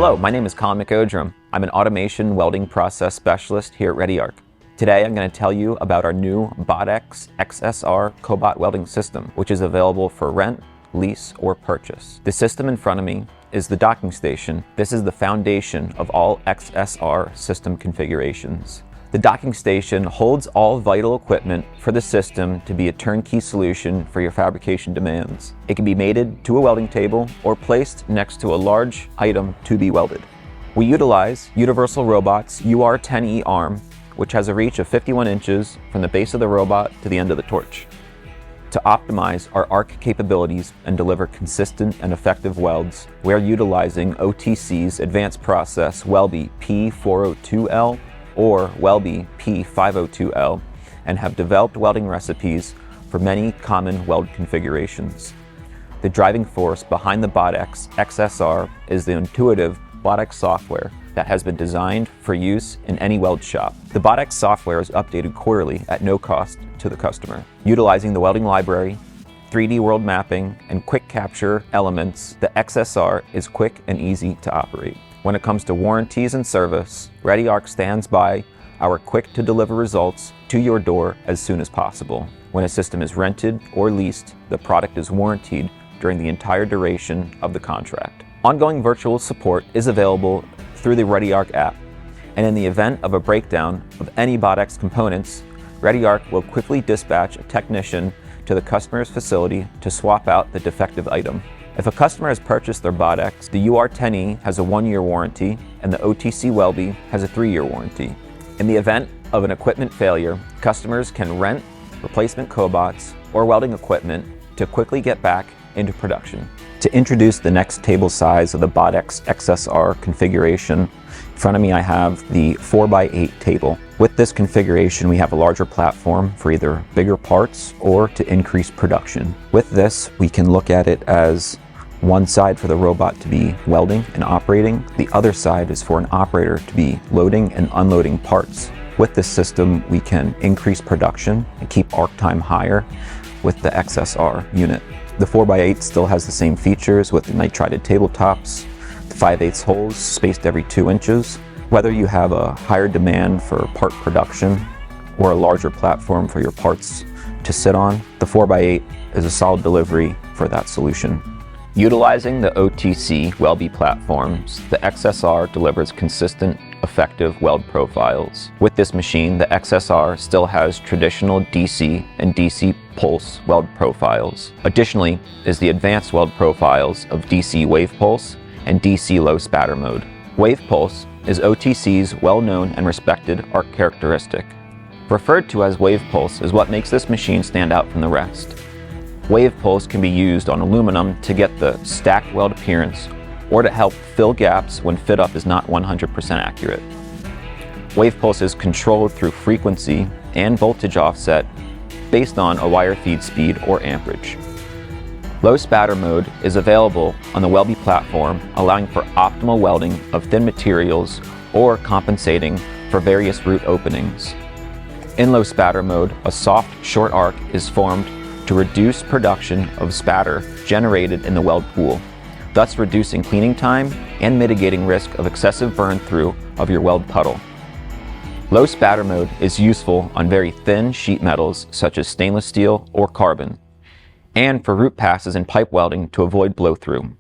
Hello, my name is Colin McOdrum. I'm an automation welding process specialist here at ReadyArc. Today I'm going to tell you about our new BotX XSR Cobot welding system, which is available for rent, lease, or purchase. The system in front of me is the docking station. This is the foundation of all XSR system configurations. The docking station holds all vital equipment for the system to be a turnkey solution for your fabrication demands. It can be mated to a welding table or placed next to a large item to be welded. We utilize Universal Robot's UR10E arm, which has a reach of 51 inches from the base of the robot to the end of the torch. To optimize our arc capabilities and deliver consistent and effective welds, we are utilizing OTC's advanced process Welby P402L or Welby P502L and have developed welding recipes for many common weld configurations. The driving force behind the BotX XSR is the intuitive BotX software that has been designed for use in any weld shop. The BotX software is updated quarterly at no cost to the customer. Utilizing the welding library, 3D world mapping, and quick capture elements, the XSR is quick and easy to operate. When it comes to warranties and service, ReadyArc stands by our quick to deliver results to your door as soon as possible. When a system is rented or leased, the product is warranted during the entire duration of the contract. Ongoing virtual support is available through the ReadyArc app, and in the event of a breakdown of any BotX components, ReadyArc will quickly dispatch a technician to the customer's facility to swap out the defective item. If a customer has purchased their BotX, the UR10E has a 1-year warranty and the OTC Welby has a 3-year warranty. In the event of an equipment failure, customers can rent replacement cobots or welding equipment to quickly get back into production. To introduce the next table size of the BotX XSR configuration, in front of me I have the 4x8 table. With this configuration, we have a larger platform for either bigger parts or to increase production. With this, we can look at it as one side for the robot to be welding and operating. The other side is for an operator to be loading and unloading parts. With this system, we can increase production and keep arc time higher with the XSR unit. The 4x8 still has the same features with the nitrided tabletops, the 5/8 holes spaced every 2 inches. Whether you have a higher demand for part production or a larger platform for your parts to sit on, the 4x8 is a solid delivery for that solution. Utilizing the OTC Welby platforms, the XSR delivers consistent, effective weld profiles. With this machine, the XSR still has traditional DC and DC pulse weld profiles. Additionally is the advanced weld profiles of DC wave pulse and DC low spatter mode. Wave pulse is OTC's well-known and respected arc characteristic. Referred to as wave pulse is what makes this machine stand out from the rest. Wave pulse can be used on aluminum to get the stacked weld appearance or to help fill gaps when fit up is not 100% accurate. Wave pulse is controlled through frequency and voltage offset based on a wire feed speed or amperage. Low spatter mode is available on the Welby platform, allowing for optimal welding of thin materials or compensating for various root openings. In low spatter mode, a soft, short arc is formed to reduce production of spatter generated in the weld pool, thus reducing cleaning time and mitigating risk of excessive burn through of your weld puddle. Low spatter mode is useful on very thin sheet metals such as stainless steel or carbon, and for root passes in pipe welding to avoid blow through.